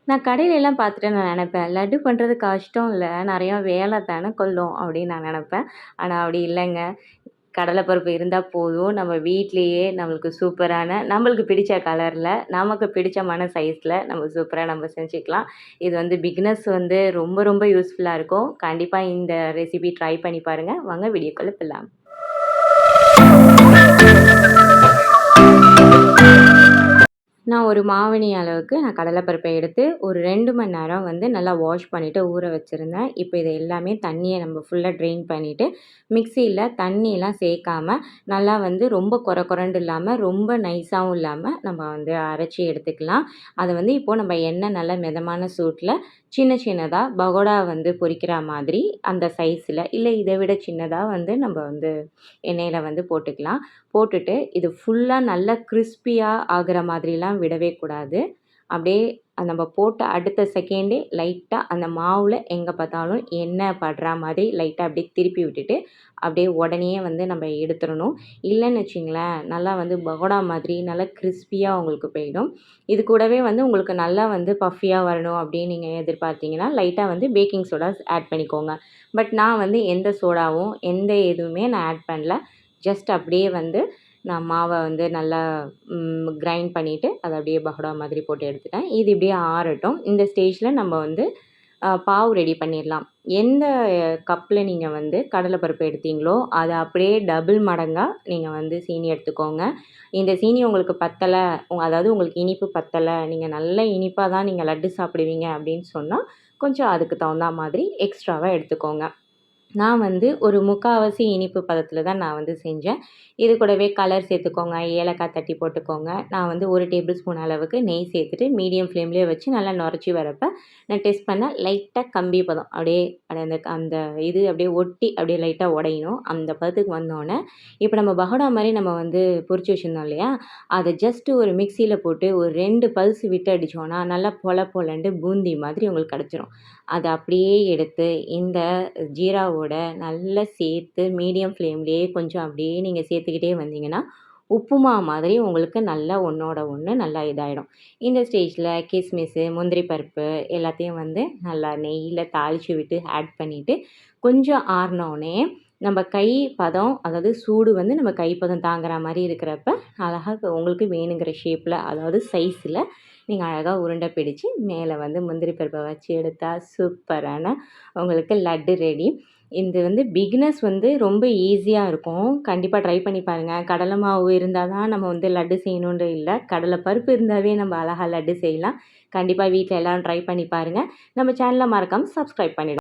நான் கடையிலலாம் பார்த்துட்டு நான் நெனைப்பேன், லட்டு பண்ணுறது கஷ்டம் இல்ல, நெறையா வேலை தானே கொள்ளும் அப்படின்னு நான் நெனைப்பேன். ஆனா அப்படி இல்லங்க. கடலை பருப்பு இருந்தா போதும். நம்ம வீட்லயே நம்மளுக்கு சூப்பரான நம்மளுக்கு பிடிச்ச கலர்ல, நமக்கு பிடிச்சமான சைஸ்ல நம்ம சூப்பரா நம்ம செஞ்சுக்கலாம். இது வந்து பிகினர்ஸ் வந்து ரொம்ப ரொம்ப யூஸ்ஃபுல்லா இருக்கும். கண்டிப்பா இந்த ரெசிபி ட்ரை பண்ணி பாருங்க. வாங்க வீடியோக்குள்ள போலாம். நான் ஒரு மாவணி அளவுக்கு நான் கடலைப்பருப்பை எடுத்து ஒரு 2 மணி நேரம் வந்து நல்லா வாஷ் பண்ணிவிட்டு ஊற வச்சுருந்தேன். இப்போ இதை எல்லாமே தண்ணியை நம்ம ஃபுல்லாக ட்ரெயின் பண்ணிவிட்டு மிக்சியில் தண்ணியெல்லாம் சேர்க்காம நல்லா வந்து ரொம்ப கொரண்டு இல்லாமல் ரொம்ப நைஸாகவும் இல்லாமல் நம்ம வந்து அரைச்சி எடுத்துக்கலாம். அதை வந்து இப்போது நம்ம எண்ணெய் நல்லா மிதமான சூட்டில் சின்ன சின்னதாக பகோடா வந்து பொரிக்கிற மாதிரி அந்த சைஸில் இல்லை இதை விட சின்னதாக வந்து நம்ம வந்து எண்ணெயில் வந்து போட்டுக்கலாம். போட்டுட்டு இது ஃபுல்லாக நல்லா கிறிஸ்பியாக ஆகிற மாதிரிலாம் விடவே கூடாது. அப்படியே நம்ம போட்ட அடுத்த செகண்டே லைட்டாக அந்த மாவில் எங்கே பார்த்தாலும் எண்ணெய் படுற மாதிரி லைட்டாக அப்படியே திருப்பி விட்டுட்டு அப்படியே உடனேயே வந்து நம்ம எடுத்துடணும். இல்லைன்னு வச்சிங்களேன், நல்லா வந்து பகோடா மாதிரி நல்லா கிறிஸ்பியாக உங்களுக்கு போயிடும். இது கூடவே வந்து உங்களுக்கு நல்லா வந்து பஃபியாக வரணும் அப்படின்னு நீங்கள் எதிர்பார்த்தீங்கன்னா லைட்டாக வந்து பேக்கிங் சோடா ஆட் பண்ணிக்கோங்க. பட் நான் வந்து எந்த சோடாவும் எந்த எதுவுமே நான் ஆட் பண்ணல. ஜஸ்ட் அப்படியே வந்து நான் மாவை வந்து நல்லா கிரைண்ட் பண்ணிவிட்டு அதை அப்படியே பகோடா மாதிரி போட்டு எடுத்துட்டேன். இது இப்படியே ஆறட்டும். இந்த ஸ்டேஜில் நம்ம வந்து பாவு ரெடி பண்ணிடலாம். எந்த கப்பில் நீங்கள் வந்து கடலைப்பருப்பு எடுத்தீங்களோ அதை அப்படியே டபுள் மடங்காக நீங்கள் வந்து சீனி எடுத்துக்கோங்க. இந்த சீனி உங்களுக்கு பத்தலை, அதாவது உங்களுக்கு இனிப்பு பத்தலை, நீங்கள் நல்ல இனிப்பாக தான் நீங்கள் லட்டு சாப்பிடுவீங்க அப்படின்னு சொன்னால் கொஞ்சம் அதுக்கு தகுந்த மாதிரி எக்ஸ்ட்ராவாக எடுத்துக்கோங்க. நான் வந்து ஒரு 3/4 இனிப்பு பதத்தில் தான் நான் வந்து செஞ்சேன். இது கூடவே கலர் சேர்த்துக்கோங்க, ஏலக்காய் தட்டி போட்டுக்கோங்க. நான் வந்து 1 டேபிள் ஸ்பூன் அளவுக்கு நெய் சேர்த்துட்டு மீடியம் ஃப்ளேம்லேயே வச்சு நல்லா நுரைச்சி வரப்போ நான் டெஸ்ட் பண்ணேன். லைட்டாக கம்பி பதம் அப்படியே அந்த அந்த இது அப்படியே ஒட்டி அப்படியே லைட்டாக உடையணும். அந்த பதத்துக்கு வந்தோடனே இப்போ நம்ம பகோடா மாதிரி நம்ம வந்து பொரிச்சு வச்சுருந்தோம் இல்லையா, அதை ஜஸ்ட்டு ஒரு மிக்சியில் போட்டு ஒரு 2 பல்ஸ் விட்டு அடித்தோன்னா நல்லா பொலன்ட்டு பூந்தி மாதிரி உங்களுக்கு கிடச்சிரும். அதை அப்படியே எடுத்து இந்த ஜீராவோட நல்லா சேர்த்து மீடியம் ஃப்ளேம்லேயே கொஞ்சம் அப்படியே நீங்கள் சேர்த்துக்கிட்டே வந்தீங்கன்னா உப்புமா மாதிரி உங்களுக்கு நல்லா ஒன்றோட ஒன்று நல்லா இதாகிடும். இந்த ஸ்டேஜில் கிஸ்மிஸ்ஸு முந்திரி பருப்பு எல்லாத்தையும் வந்து நல்லா நெய்யில் தாளித்து விட்டு ஆட் பண்ணிவிட்டு கொஞ்சம் ஆறினோடனே நம்ம கை பதம், அதாவது சூடு வந்து நம்ம கைப்பதம் தாங்குற மாதிரி இருக்கிறப்ப அழகாக உங்களுக்கு வேணுங்கிற ஷேப்பில், அதாவது சைஸில் நீங்கள் அழகாக உருண்டை பிடிச்சு மேலே வந்து முந்திரி பருப்பை வச்சு எடுத்தால் சூப்பரான உங்களுக்கு லட்டு ரெடி. இது வந்து பிகினர்ஸ் வந்து ரொம்ப ஈஸியாக இருக்கும். கண்டிப்பாக ட்ரை பண்ணி பாருங்கள். கடலை மாவு இருந்தால் தான் நம்ம வந்து லட்டு செய்யணுன்ற இல்லை, கடலை பருப்பு இருந்தாவே நம்ம அழகாக லட்டு செய்யலாம். கண்டிப்பாக வீட்டில் எல்லோரும் ட்ரை பண்ணி பாருங்கள். நம்ம சேனலை மறக்காமல் சப்ஸ்கிரைப் பண்ணிவிடுங்க.